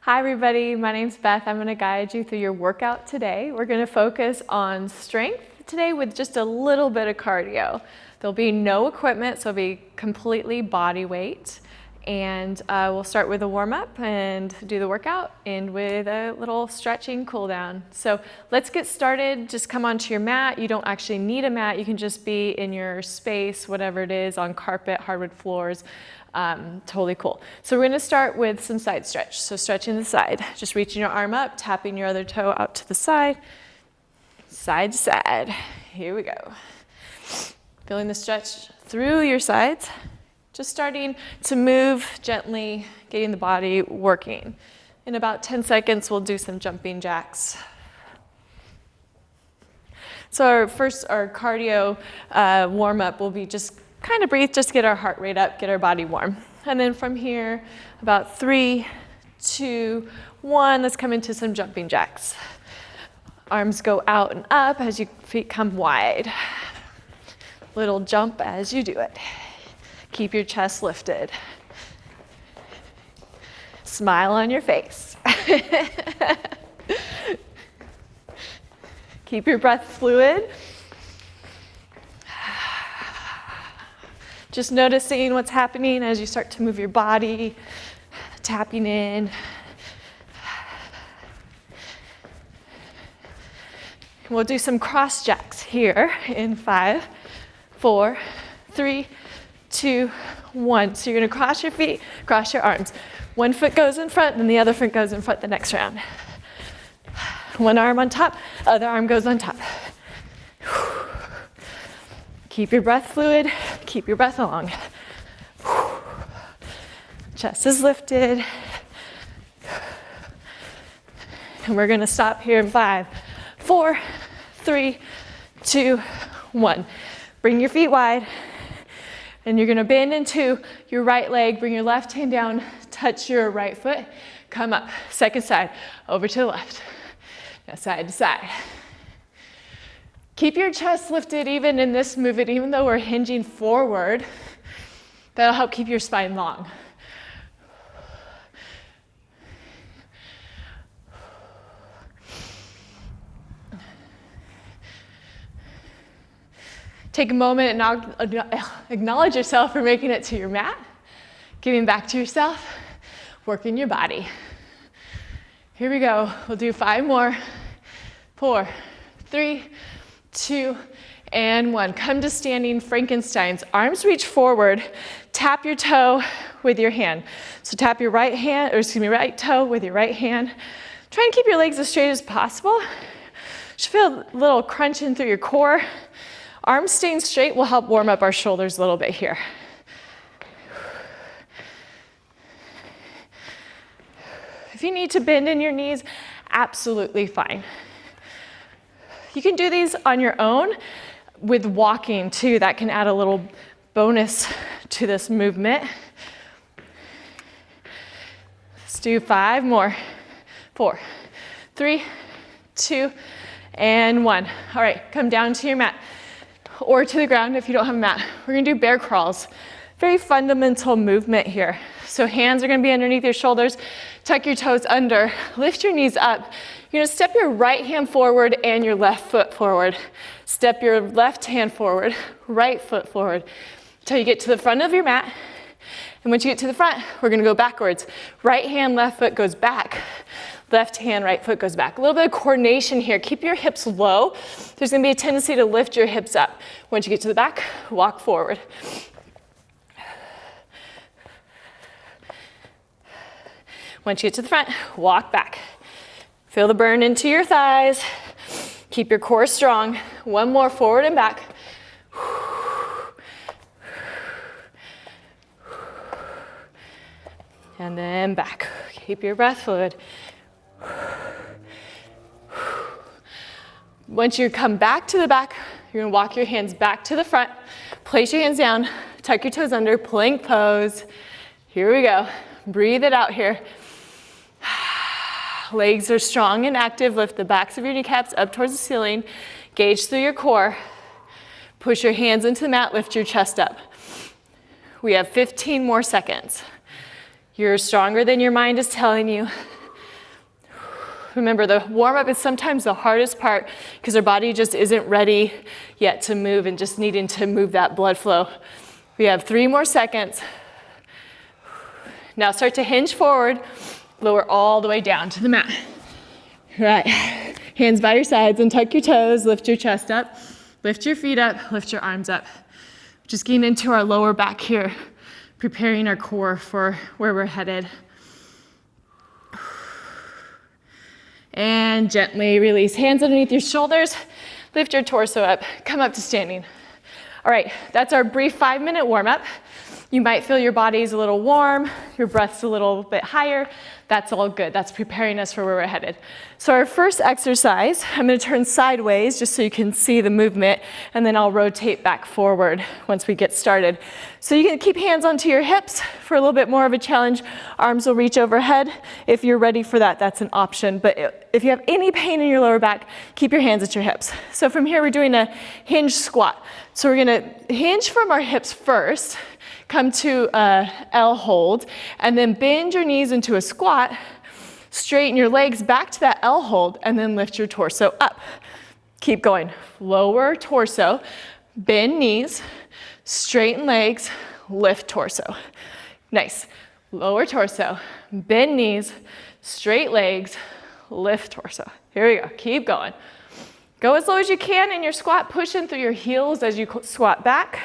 Hi everybody, my name's Beth. I'm going to guide you through your workout today. We're going to focus on strength today with just a little bit of cardio. There'll be no equipment, so it'll be completely body weight. And we'll start with a warm-up and do the workout, and with a little stretching cool down. So let's get started. Just come onto your mat. You don't actually need a mat. You can just be in your space, whatever it is, on carpet, hardwood floors. Totally cool. So we're going to start with some side stretch. So stretching the side, just reaching your arm up, tapping your other toe out to the side to side. Here we go. Feeling the stretch through your sides. Just starting to move gently, getting the body working. In about 10 seconds, we'll do some jumping jacks. So our cardio warm-up will be just kind of breathe, just get our heart rate up, get our body warm. And then from here, about 3, 2, 1, let's come into some jumping jacks. Arms go out and up as your feet come wide. Little jump as you do it. Keep your chest lifted. Smile on your face. Keep your breath fluid. Just noticing what's happening as you start to move your body, tapping in. We'll do some cross jacks here in 5, 4, 3, 2, 1. So you're going to cross your feet, cross your arms. One foot goes in front, then the other foot goes in front the next round. One arm on top, other arm goes on top. Keep your breath fluid, keep your breath long. Chest is lifted. And we're going to stop here in 5, 4, 3, 2, 1. Bring your feet wide. And you're going to bend into your right leg, bring your left hand down, touch your right foot, come up. Second side, over to the left. Now side to side. Keep your chest lifted even in this movement, even though we're hinging forward. That'll help keep your spine long. Take a moment and acknowledge yourself for making it to your mat, giving back to yourself, working your body. Here we go. We'll do 5 more. 4, 3, 2, and 1. Come to standing Frankensteins. Arms reach forward. Tap your toe with your hand. So tap your right toe with your right hand. Try and keep your legs as straight as possible. Should feel a little crunching through your core. Arms staying straight will help warm up our shoulders a little bit here. If you need to bend in your knees, absolutely fine. You can do these on your own with walking too. That can add a little bonus to this movement. Let's do 5 more. 4, 3, 2, and 1. All right, come down to your mat or to the ground if you don't have a mat. We're gonna do bear crawls. Very fundamental movement here. So hands are gonna be underneath your shoulders. Tuck your toes under, lift your knees up. You're gonna step your right hand forward and your left foot forward. Step your left hand forward, right foot forward, until you get to the front of your mat. And once you get to the front, we're gonna go backwards. Right hand, left foot goes back. Left hand, right foot goes back. A little bit of coordination here. Keep your hips low. There's gonna be a tendency to lift your hips up. Once you get to the back, walk forward. Once you get to the front, walk back. Feel the burn into your thighs. Keep your core strong. 1 more, forward and back. And then back. Keep your breath fluid. Once you come back to the back, you're gonna walk your hands back to the front. Place your hands down, tuck your toes under, plank pose. Here we go. Breathe it out here. Legs are strong and active. Lift the backs of your kneecaps up towards the ceiling. Gauge through your core. Push your hands into the mat, lift your chest up. We have 15 more seconds. You're stronger than your mind is telling you. Remember, the warm-up is sometimes the hardest part because our body just isn't ready yet to move and just needing to move that blood flow. We have 3 more seconds. Now start to hinge forward, lower all the way down to the mat. Right, hands by your sides and tuck your toes, lift your chest up, lift your feet up, lift your arms up. Just getting into our lower back here, preparing our core for where we're headed. And gently release, hands underneath your shoulders, lift your torso up, come up to standing. All right, that's our brief 5-minute warm-up. You might feel your body's a little warm, your breath's a little bit higher. That's all good. That's preparing us for where we're headed. So our first exercise, I'm going to turn sideways just so you can see the movement, and then I'll rotate back forward once we get started. So you can keep hands onto your hips for a little bit more of a challenge. Arms will reach overhead. If you're ready for that, that's an option. But if you have any pain in your lower back, keep your hands at your hips. So from here, we're doing a hinge squat. So we're going to hinge from our hips first, come to a L hold, and then bend your knees into a squat, straighten your legs back to that L hold, and then lift your torso up. Keep going. Lower torso, bend knees, straighten legs, lift torso. Nice. Lower torso, bend knees, straight legs, lift torso. Here we go. Keep going. Go as low as you can in your squat, pushing through your heels as you squat back.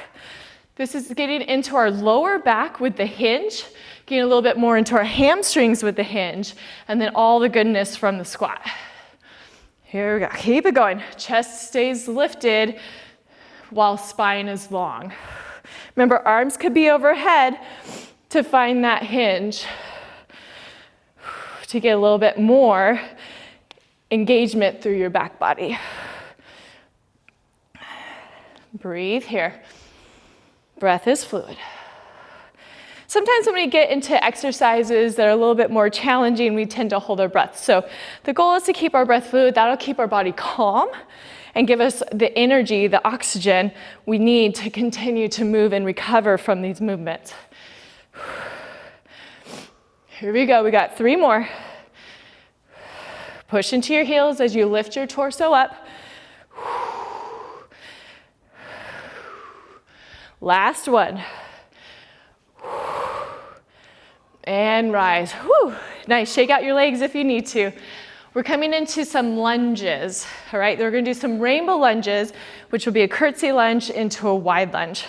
This is getting into our lower back with the hinge, getting a little bit more into our hamstrings with the hinge, and then all the goodness from the squat. Here we go. Keep it going. Chest stays lifted while spine is long. Remember, arms could be overhead to find that hinge, to get a little bit more engagement through your back body. Breathe here. Breath is fluid. Sometimes when we get into exercises that are a little bit more challenging, we tend to hold our breath. So the goal is to keep our breath fluid. That'll keep our body calm and give us the energy, the oxygen we need to continue to move and recover from these movements. Here we go. We got 3 more. Push into your heels as you lift your torso up. Last one. And rise. Whew. Nice. Shake out your legs if you need to. We're coming into some lunges. All right. We're going to do some rainbow lunges, which will be a curtsy lunge into a wide lunge.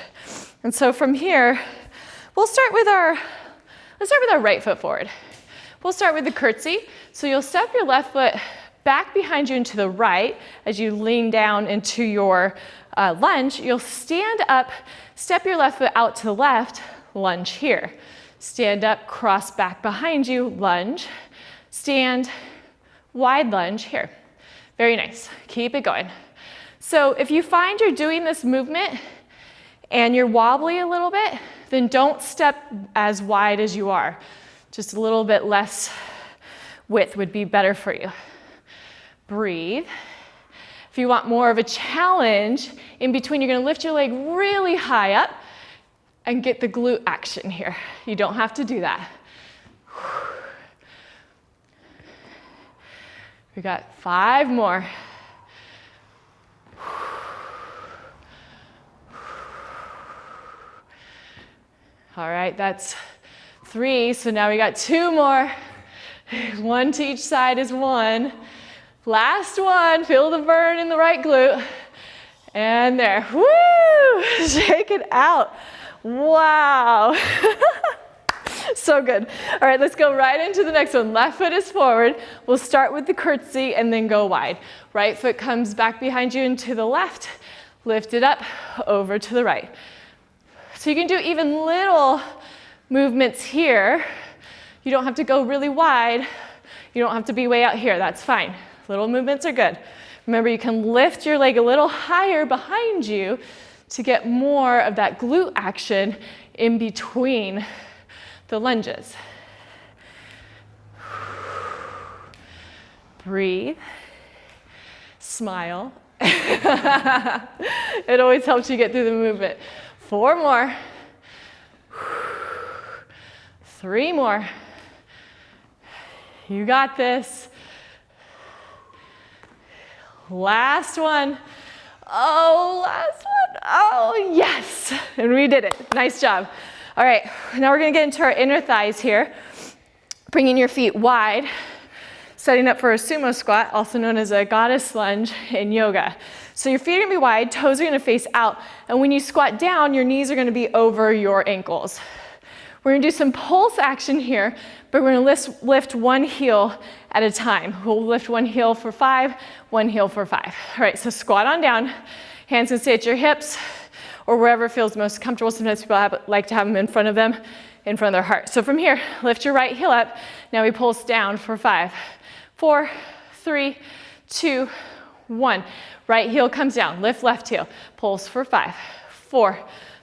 And so from here, let's start with our right foot forward. We'll start with the curtsy. So you'll step your left foot back behind you and to the right as you lean down into your lunge. You'll stand up, step your left foot out to the left, lunge here. Stand up, cross back behind you, lunge. Stand, wide lunge here. Very nice. Keep it going. So if you find you're doing this movement and you're wobbly a little bit, then don't step as wide as you are. Just a little bit less width would be better for you. Breathe. If you want more of a challenge, in between you're going to lift your leg really high up and get the glute action here. You don't have to do that. We got 5 more. All right, that's 3, so now we got 2 more. 1 to each side is 1. Last one, feel the burn in the right glute. And there, woo! Shake it out. Wow. So good. All right, let's go right into the next one. Left foot is forward. We'll start with the curtsy and then go wide. Right foot comes back behind you and to the left. Lift it up, over to the right. So you can do even little movements here. You don't have to go really wide. You don't have to be way out here. That's fine. Little movements are good. Remember, you can lift your leg a little higher behind you to get more of that glute action in between the lunges. Breathe. Smile. It always helps you get through the movement. 4 more. 3 more. You got this. Last one. Oh, last one. Oh, yes. And we did it. Nice job. All right, now we're gonna get into our inner thighs here. Bringing your feet wide, setting up for a sumo squat, also known as a goddess lunge in yoga. So your feet are gonna be wide, toes are gonna face out, and when you squat down, your knees are gonna be over your ankles. We're gonna do some pulse action here, but we're gonna lift one heel at a time. We'll lift one heel for 5, one heel for 5. All right, so squat on down. Hands can stay at your hips or wherever feels most comfortable. Sometimes people like to have them in front of them, in front of their heart. So from here, lift your right heel up. Now we pulse down for 5, 4, 3, 2, 1. Right heel comes down, lift left heel. Pulse for 5, 4,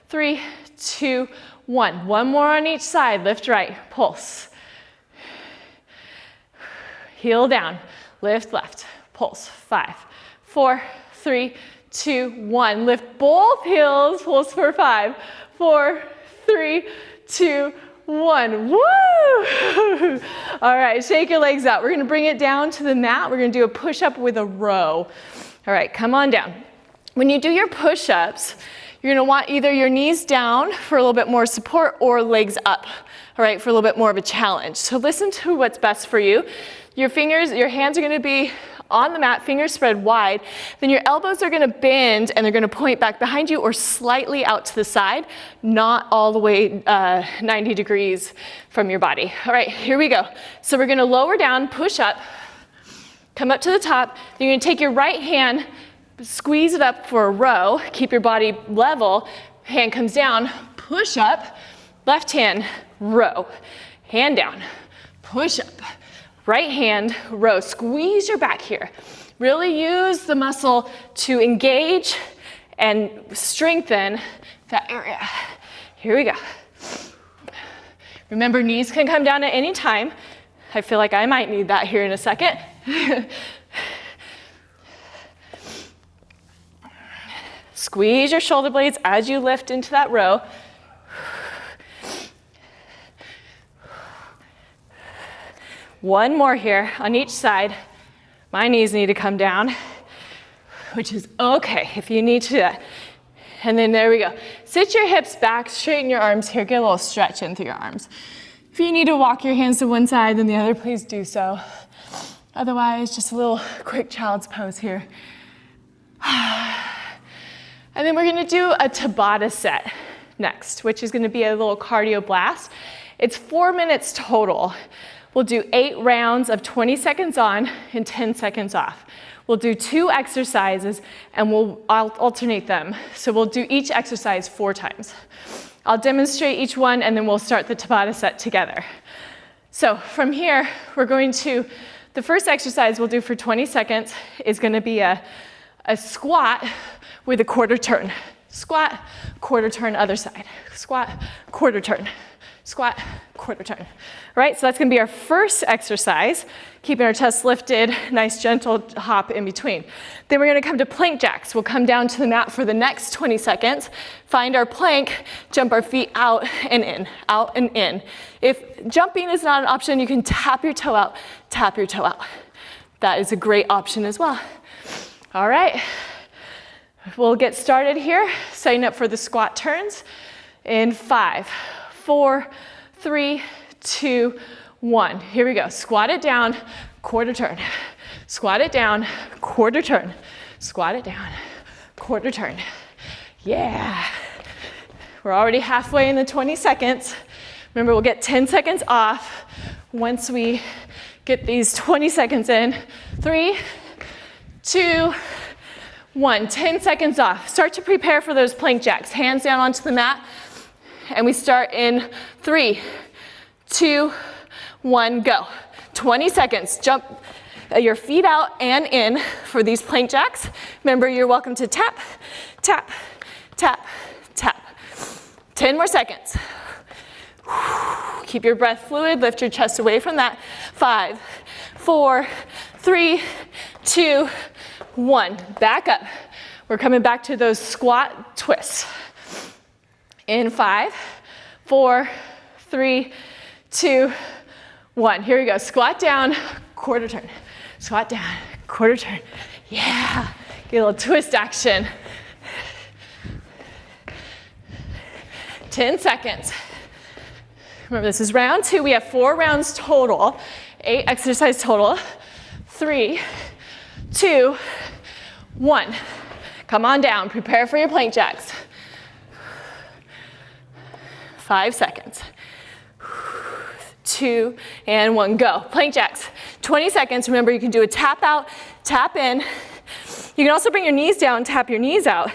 3, 2, 1. One more on each side, lift right, pulse. Heel down, lift left, pulse. 5, 4, 3, 2, 1. Lift both heels, pulse for 5, 4, 3, 2, 1. Woo! All right, shake your legs out. We're gonna bring it down to the mat. We're gonna do a push-up with a row. All right, come on down. When you do your push-ups, you're gonna want either your knees down for a little bit more support or legs up, all right, for a little bit more of a challenge. So listen to what's best for you. Your hands are gonna be on the mat, fingers spread wide. Then your elbows are gonna bend and they're gonna point back behind you or slightly out to the side, not all the way 90 degrees from your body. All right, here we go. So we're gonna lower down, push up, come up to the top. Then you're gonna take your right hand, squeeze it up for a row, keep your body level, hand comes down, push up, left hand, row, hand down, push up, right hand, row. Squeeze your back here. Really use the muscle to engage and strengthen that area. Here we go. Remember, knees can come down at any time. I feel like I might need that here in a second. Squeeze your shoulder blades as you lift into that row. One more here on each side. My knees need to come down, which is okay if you need to do that. And then there we go. Sit your hips back, straighten your arms here, get a little stretch in through your arms. If you need to walk your hands to one side then the other, please do so. Otherwise, just a little quick child's pose here. And then we're gonna do a Tabata set next, which is gonna be a little cardio blast. It's 4 minutes total. We'll do 8 rounds of 20 seconds on and 10 seconds off. We'll do 2 exercises and I'll alternate them. So we'll do each exercise 4 times. I'll demonstrate each one and then we'll start the Tabata set together. So from here, the first exercise we'll do for 20 seconds is gonna be a squat with a quarter turn. Squat, quarter turn, other side. Squat, quarter turn. Squat, quarter turn. All right, so that's gonna be our first exercise, keeping our chest lifted, nice gentle hop in between. Then we're gonna come to plank jacks. We'll come down to the mat for the next 20 seconds, find our plank, jump our feet out and in, out and in. If jumping is not an option, you can tap your toe out, tap your toe out. That is a great option as well. All right, we'll get started here, setting up for the squat turns in 5, 4, 3, 2, 1. Here we go. Squat it down, quarter turn. Squat it down, quarter turn. Squat it down, quarter turn. Yeah. We're already halfway in the 20 seconds. Remember, we'll get 10 seconds off once we get these 20 seconds in. 3, 2, 1. 10 seconds off. Start to prepare for those plank jacks. Hands down onto the mat. And we start in 3, 2, 1, go. 20 seconds. Jump your feet out and in for these plank jacks. Remember, you're welcome to tap, tap, tap, tap. 10 more seconds. Keep your breath fluid. Lift your chest away from that. 5, 4, 3, 2, 1. Back up. We're coming back to those squat twists. In 5, 4, 3, 2, 1. Here we go. Squat down, quarter turn. Squat down, quarter turn. Yeah, get a little twist action. 10 seconds. Remember, this is round 2. We have 4 rounds total, 8 exercise total. 3, 2, 1. Come on down, prepare for your plank jacks. 5 seconds. 2 and 1, go. Plank jacks, 20 seconds. Remember, you can do a tap out, tap in. You can also bring your knees down, tap your knees out,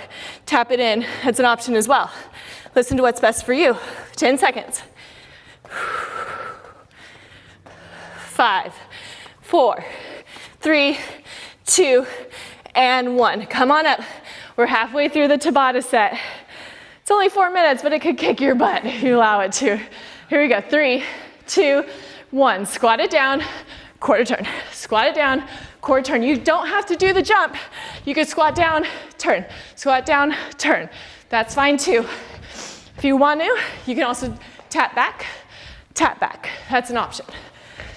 tap it in. That's an option as well. Listen to what's best for you. 10 seconds. 5, 4, 3, 2, and 1. Come on up. We're halfway through the Tabata set. It's only 4 minutes, but it could kick your butt if you allow it to. Here we go. 3, 2, 1. Squat it down, quarter turn. Squat it down, quarter turn. You don't have to do the jump. You could squat down, turn. Squat down, turn. That's fine too. If you want to, you can also tap back, tap back. That's an option.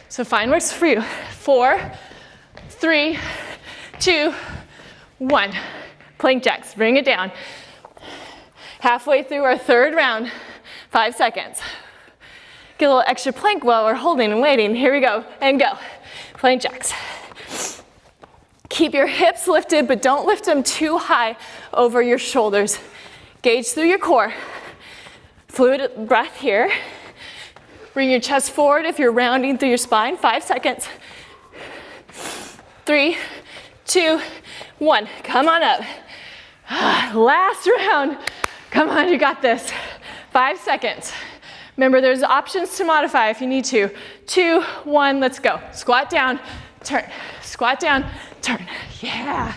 So find what's for you. 4, 3, 2, 1. Plank jacks, bring it down. Halfway through our 3rd round, 5 seconds. Get a little extra plank while we're holding and waiting. Here we go, and go. Plank jacks. Keep your hips lifted, but don't lift them too high over your shoulders. Gauge through your core. Fluid breath here. Bring your chest forward if you're rounding through your spine. 5 seconds. 3, 2, 1. Come on up. Last round. Come on, you got this. 5 seconds. Remember, there's options to modify if you need to. 2, 1, let's go. Squat down, turn. Squat down, turn. Yeah.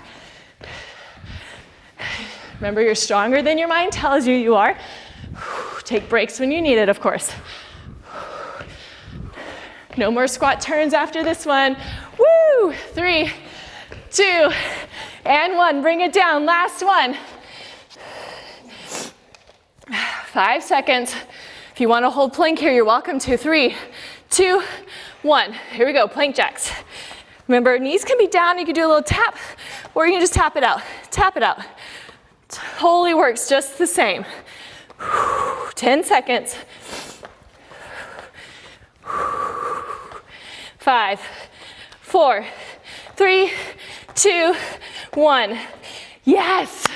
Remember, you're stronger than your mind tells you you are. Take breaks when you need it, of course. No more squat turns after this one. Woo! 3, 2, and 1. Bring it down. Last one. 5 seconds. If you want to hold plank here, you're welcome to. 3, 2, 1. Here we go. Plank jacks. Remember, knees can be down. You can do a little tap, or you can just tap it out. Tap it out. Totally works just the same. 10 seconds. 5, 4, 3, 2, 1. Yes.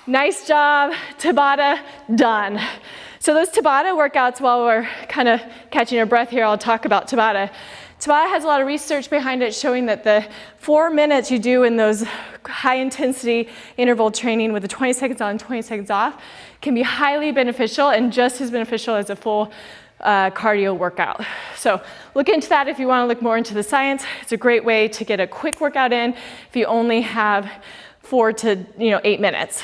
Nice job, Tabata, done. So those Tabata workouts, while we're kind of catching our breath here, I'll talk about Tabata. Tabata has a lot of research behind it showing that the 4 minutes you do in those high intensity interval training with the 20 seconds on, 20 seconds off can be highly beneficial and just as beneficial as a full cardio workout. So look into that if you want to look more into the science. It's a great way to get a quick workout in if you only have 4 to 8 minutes.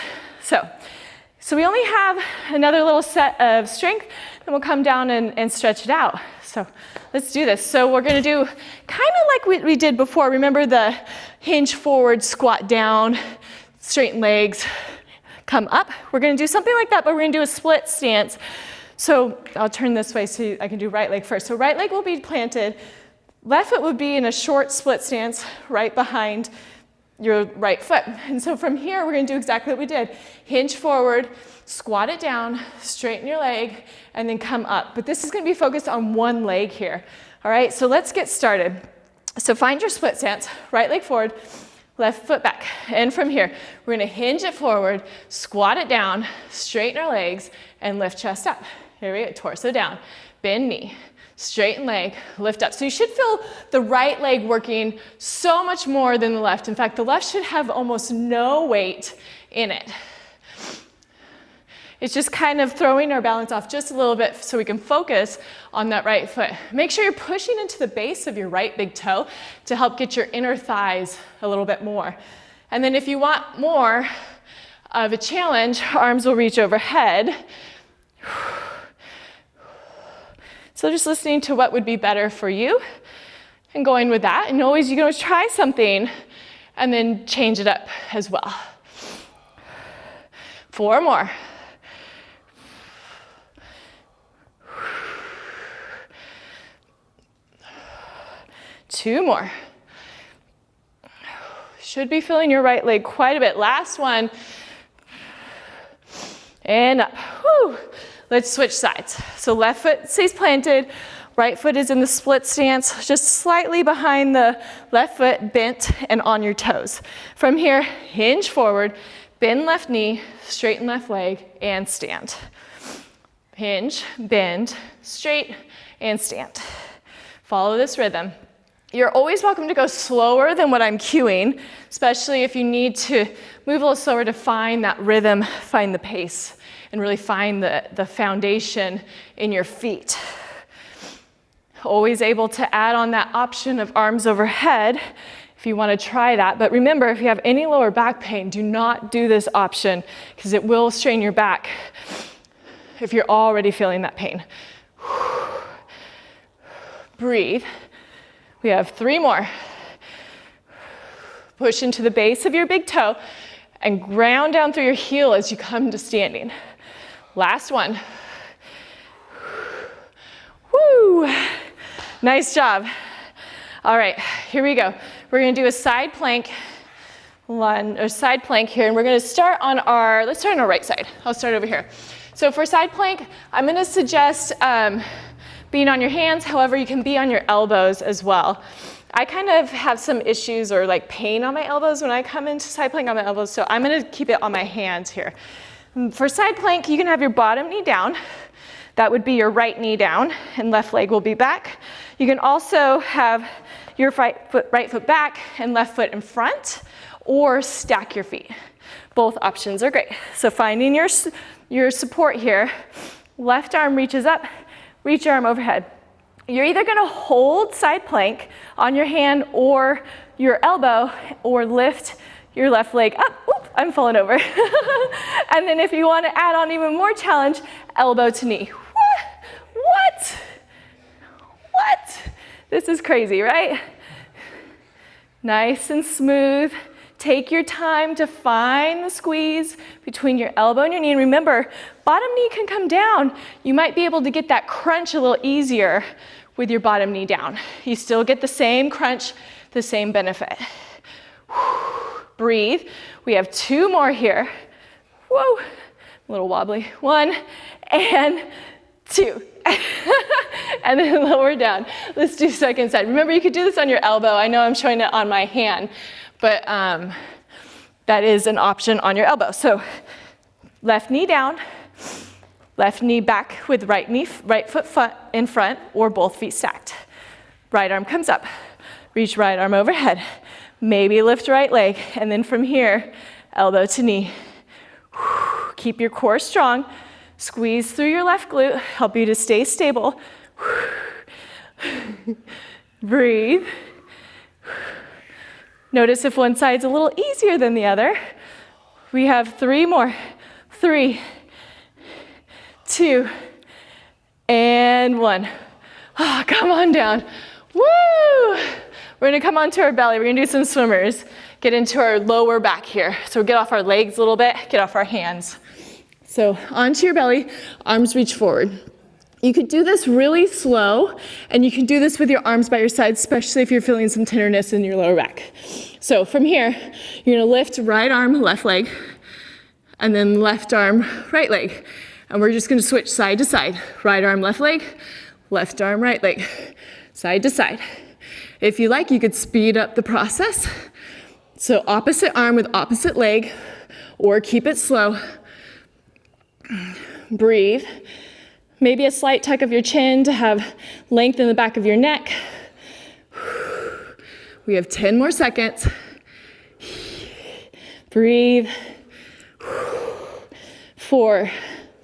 So we only have another little set of strength, and we'll come down and stretch it out. So let's do this. So we're gonna do kind of like we did before. Remember the hinge forward, squat down, straighten legs, come up. We're gonna do something like that, but we're gonna do a split stance. So I'll turn this way so I can do right leg first. So right leg will be planted. Left foot would be in a short split stance right behind your right foot. And so from here, we're gonna do exactly what we did. Hinge forward, squat it down, straighten your leg, and then come up. But this is gonna be focused on one leg here. All right, so let's get started. So find your split stance, right leg forward, left foot back. And from here, we're gonna hinge it forward, squat it down, straighten our legs, and lift chest up. Here we go, torso down, bend knee. Straighten leg, lift up. So you should feel the right leg working so much more than the left. In fact, the left should have almost no weight in it. It's just kind of throwing our balance off just a little bit so we can focus on that right foot. Make sure you're pushing into the base of your right big toe to help get your inner thighs a little bit more. And then if you want more of a challenge, arms will reach overhead. So just listening to what would be better for you and going with that. And always, you can always try something and then change it up as well. 4 more. 2 more. Should be feeling your right leg quite a bit. Last one. And up. Whew. Let's switch sides. So left foot stays planted, right foot is in the split stance, just slightly behind the left foot, bent and on your toes. From here, hinge forward, bend left knee, straighten left leg, and stand. Hinge, bend, straight, and stand. Follow this rhythm. You're always welcome to go slower than what I'm cueing, especially if you need to move a little slower to find that rhythm, find the pace, and really find the foundation in your feet. Always able to add on that option of arms overhead if you want to try that. But remember, if you have any lower back pain, do not do this option because it will strain your back if you're already feeling that pain. Breathe. We have 3 more. Push into the base of your big toe and ground down through your heel as you come to standing. Last one. Woo! Nice job. All right, here we go. We're gonna do a side plank lunge, or side plank here, and we're gonna start on our, let's start on our right side. I'll start over here. So for side plank, I'm gonna suggest being on your hands, however, you can be on your elbows as well. I kind of have some issues or like pain on my elbows when I come into side plank on my elbows, so I'm gonna keep it on my hands here. For side plank, you can have your bottom knee down. That would be your right knee down, and left leg will be back. You can also have your right foot back and left foot in front, or stack your feet. Both options are great. So finding your support here, left arm reaches up, reach your arm overhead. You're either gonna hold side plank on your hand or your elbow, or lift your left leg up. Oop, I'm falling over. And then if you wanna add on even more challenge, elbow to knee. What? This is crazy, right? Nice and smooth. Take your time to find the squeeze between your elbow and your knee. And remember, bottom knee can come down. You might be able to get that crunch a little easier with your bottom knee down. You still get the same crunch, the same benefit. Breathe. We have 2 more here. Whoa, a little wobbly. 1 and 2. And then lower down. Let's do second side. Remember, you could do this on your elbow. I know I'm showing it on my hand, but that is an option on your elbow. So left knee down, left knee back with right foot in front, or both feet stacked. Right arm comes up. Reach right arm overhead. Maybe lift right leg, and then from here, elbow to knee. Keep your core strong. Squeeze through your left glute, help you to stay stable. Breathe. Notice if one side's a little easier than the other. We have 3 more. 3, 2, and 1. Oh, come on down. Woo! We're gonna come onto our belly. We're gonna do some swimmers. Get into our lower back here. So get off our legs a little bit, get off our hands. So onto your belly, arms reach forward. You could do this really slow, and you can do this with your arms by your sides, especially if you're feeling some tenderness in your lower back. So from here, you're gonna lift right arm, left leg, and then left arm, right leg. And we're just gonna switch side to side. Right arm, left leg, left arm, right leg, side to side. If you like, you could speed up the process. So opposite arm with opposite leg, or keep it slow. Breathe. Maybe a slight tuck of your chin to have length in the back of your neck. We have 10 more seconds. Breathe. 4,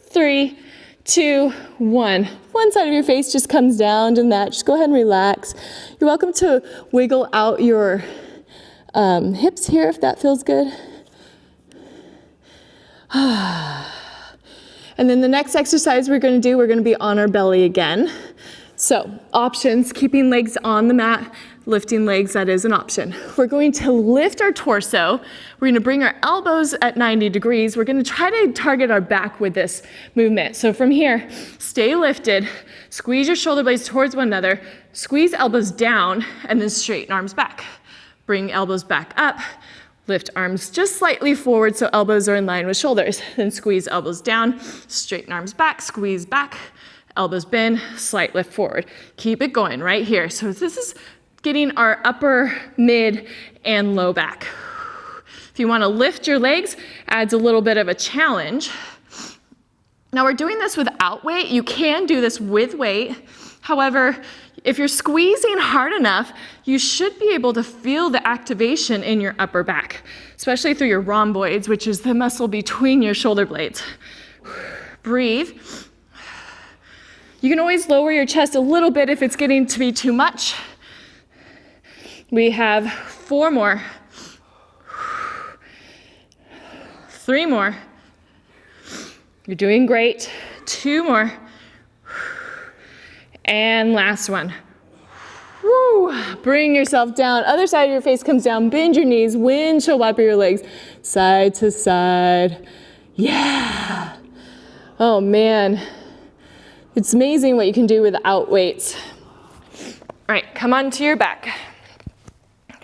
3, 2, 1. One side of your face just comes down to that. Just go ahead and relax. You're welcome to wiggle out your hips here if that feels good. And then the next exercise we're going to be on our belly again. So options, keeping legs on the mat, lifting legs, that is an option. We're going to lift our torso. We're going to bring our elbows at 90 degrees. We're going to try to target our back with this movement. So from here, stay lifted, squeeze your shoulder blades towards one another, squeeze elbows down, and then straighten arms back. Bring elbows back up. Lift arms just slightly forward so elbows are in line with shoulders. Then squeeze elbows down, straighten arms back, squeeze back, elbows bend, slight lift forward. Keep it going right here. So this is getting our upper, mid, and low back. If you want to lift your legs, adds a little bit of a challenge. Now we're doing this without weight. You can do this with weight. However, if you're squeezing hard enough, you should be able to feel the activation in your upper back, especially through your rhomboids, which is the muscle between your shoulder blades. Breathe. You can always lower your chest a little bit if it's getting to be too much. We have 4 more. 3 more. You're doing great. 2 more. And last one. Woo. Bring yourself down. Other side of your face comes down. Bend your knees. Windshield wiper your legs. Side to side. Yeah. Oh man. It's amazing what you can do without weights. All right, come onto your back.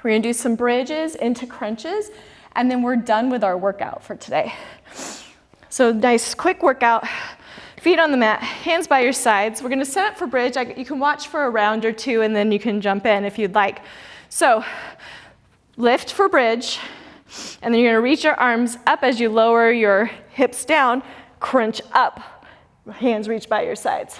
We're gonna do some bridges into crunches, and then we're done with our workout for today. So nice quick workout. Feet on the mat, hands by your sides. We're gonna set up for bridge. You can watch for a round or 2 and then you can jump in if you'd like. So lift for bridge, and then you're gonna reach your arms up as you lower your hips down, crunch up. Hands reach by your sides.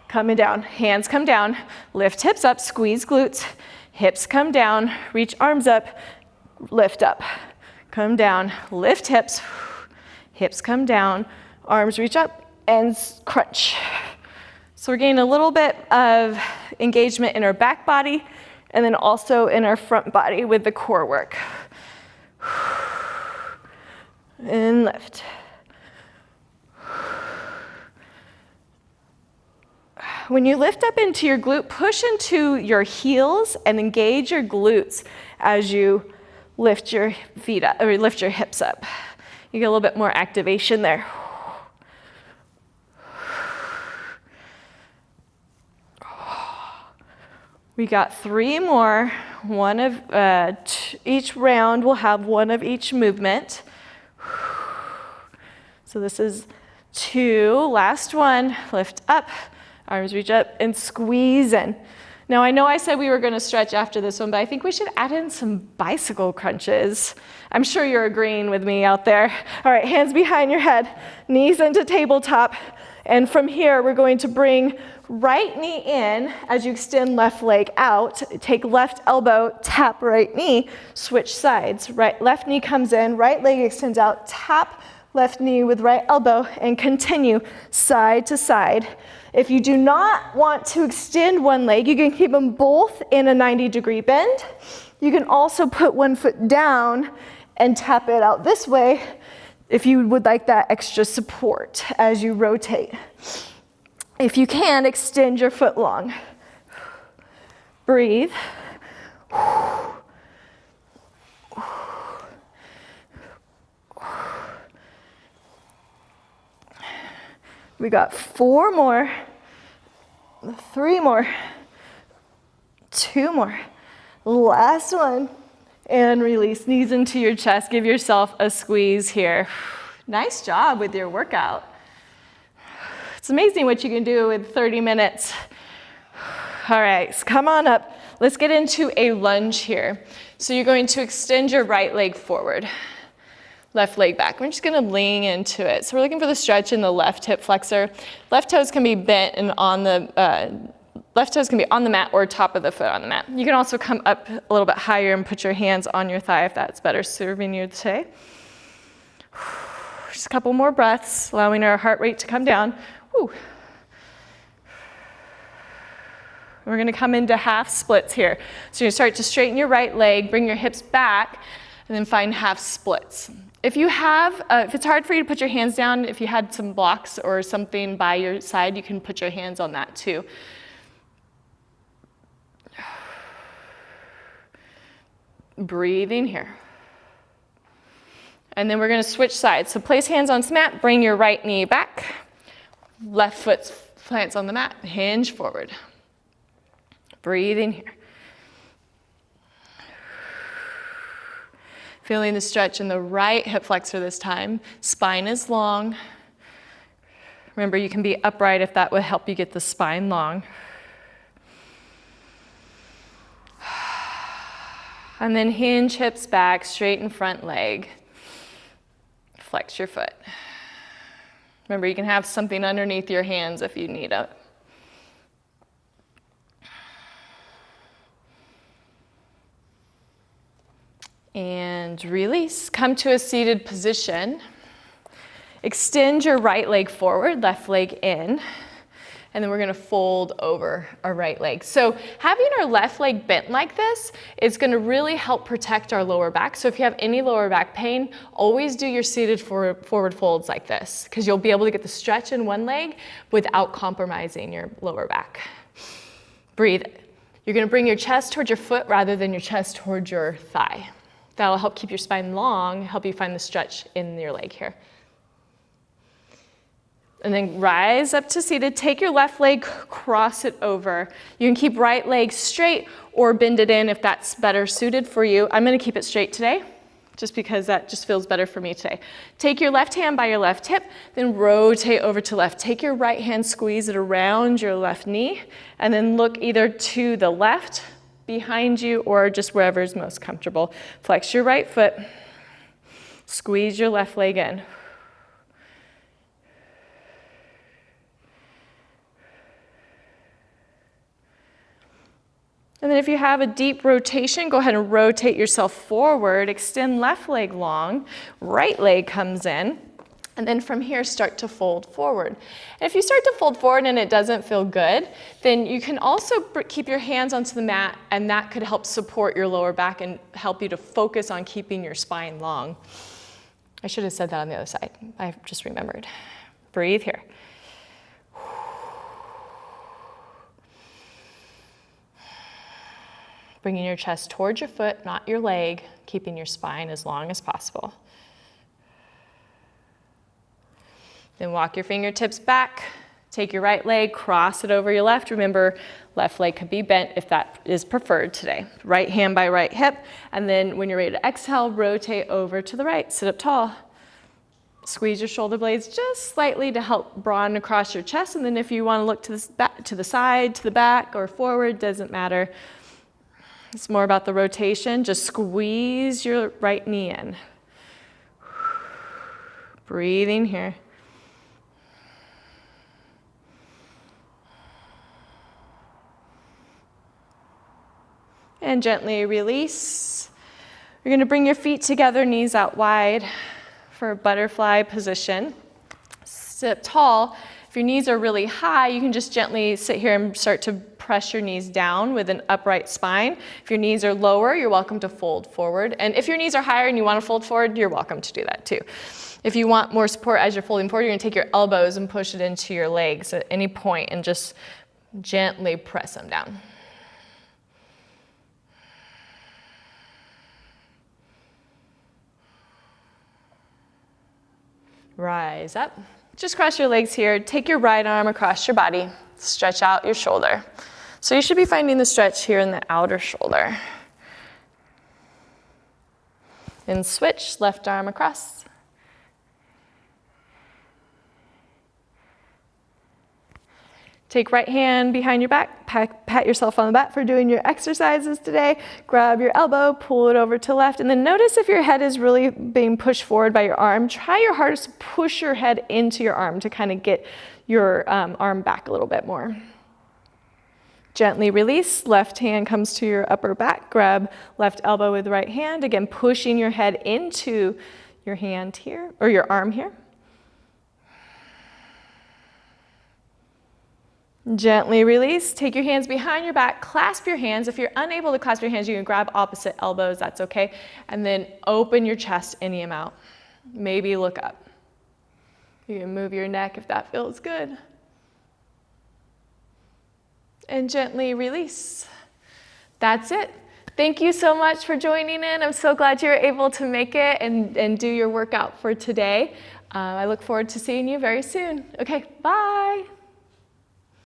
Coming down, hands come down, lift hips up, squeeze glutes, hips come down, reach arms up, lift up. Come down, lift hips, hips come down, arms reach up, and crunch. So we're getting a little bit of engagement in our back body and then also in our front body with the core work. And lift. When you lift up into your glute, push into your heels and engage your glutes as you lift your feet up, or lift your hips up. You get a little bit more activation there. We got 3 more. One of each round will have one of each movement. So this is 2. Last one. Lift up, arms reach up, and squeeze in. Now I know I said we were going to stretch after this one, but I think we should add in some bicycle crunches. I'm sure you're agreeing with me out there. All right, hands behind your head, knees into tabletop, and from here we're going to bring right knee in as you extend left leg out. Take left elbow, tap right knee, switch sides. Left knee comes in, right leg extends out, tap left knee with right elbow, and continue side to side. If you do not want to extend one leg, you can keep them both in a 90-degree bend. You can also put one foot down and tap it out this way if you would like that extra support as you rotate. If you can, extend your foot long. Breathe. We got 4 more, 3 more, 2 more. Last one. And release, knees into your chest. Give yourself a squeeze here. Nice job with your workout. It's amazing what you can do with 30 minutes. All right, so come on up. Let's get into a lunge here. So you're going to extend your right leg forward, left leg back. We're just gonna lean into it. So we're looking for the stretch in the left hip flexor. Left toes can be bent and on the, left toes can be on the mat or top of the foot on the mat. You can also come up a little bit higher and put your hands on your thigh if that's better serving you today. Just a couple more breaths, allowing our heart rate to come down. Whew. We're gonna come into half splits here. So you're gonna start to straighten your right leg, bring your hips back, and then find half splits. If you have, if it's hard for you to put your hands down, if you had some blocks or something by your side, you can put your hands on that too. Breathing here. And then we're gonna switch sides. So place hands on mat, bring your right knee back, left foot plants on the mat, hinge forward. Breathing here. Feeling the stretch in the right hip flexor this time. Spine is long. Remember, you can be upright if that would help you get the spine long. And then hinge hips back, straighten front leg. Flex your foot. Remember, you can have something underneath your hands if you need it. And release. Come to a seated position. Extend your right leg forward, left leg in. And then we're gonna fold over our right leg. So having our left leg bent like this is gonna really help protect our lower back. So if you have any lower back pain, always do your seated forward folds like this, because you'll be able to get the stretch in one leg without compromising your lower back. Breathe. You're gonna bring your chest towards your foot rather than your chest towards your thigh. That'll help keep your spine long, help you find the stretch in your leg here. And then rise up to seated. Take your left leg, cross it over. You can keep right leg straight or bend it in if that's better suited for you. I'm gonna keep it straight today, just because that just feels better for me today. Take your left hand by your left hip, then rotate over to left. Take your right hand, squeeze it around your left knee, and then look either to the left, behind you, or just wherever is most comfortable. Flex your right foot, squeeze your left leg in. And then if you have a deep rotation, go ahead and rotate yourself forward, extend left leg long, right leg comes in, and then from here start to fold forward. And if you start to fold forward and it doesn't feel good, then you can also keep your hands onto the mat, and that could help support your lower back and help you to focus on keeping your spine long. I should have said that on the other side. I just remembered. Breathe here. Bringing your chest towards your foot, not your leg, keeping your spine as long as possible. Then walk your fingertips back, take your right leg, cross it over your left. Remember, left leg could be bent if that is preferred today. Right hand by right hip, and then when you're ready to exhale, rotate over to the right, sit up tall. Squeeze your shoulder blades just slightly to help broaden across your chest, and then if you want to look to the side, to the back, or forward, doesn't matter. It's more about the rotation. Just squeeze your right knee in. Breathing here. And gently release. You're going to bring your feet together, knees out wide for a butterfly position. Sit tall. If your knees are really high, you can just gently sit here and start to press your knees down with an upright spine. If your knees are lower, you're welcome to fold forward. And if your knees are higher and you want to fold forward, you're welcome to do that too. If you want more support as you're folding forward, you're going to take your elbows and push it into your legs at any point and just gently press them down. Rise up. Just cross your legs here. Take your right arm across your body. Stretch out your shoulder. So you should be finding the stretch here in the outer shoulder. And switch, left arm across. Take right hand behind your back, pat yourself on the back for doing your exercises today. Grab your elbow, pull it over to left, and then notice if your head is really being pushed forward by your arm. Try your hardest to push your head into your arm to kind of get your arm back a little bit more. Gently release, left hand comes to your upper back, grab left elbow with right hand, again pushing your head into your hand here, or your arm here. Gently release, take your hands behind your back, clasp your hands. If you're unable to clasp your hands, you can grab opposite elbows, that's okay. And then open your chest any amount. Maybe look up. You can move your neck if that feels good. And gently release. That's it. Thank you so much for joining in. I'm so glad you were able to make it and do your workout for today. I look forward to seeing you very soon. Okay, bye.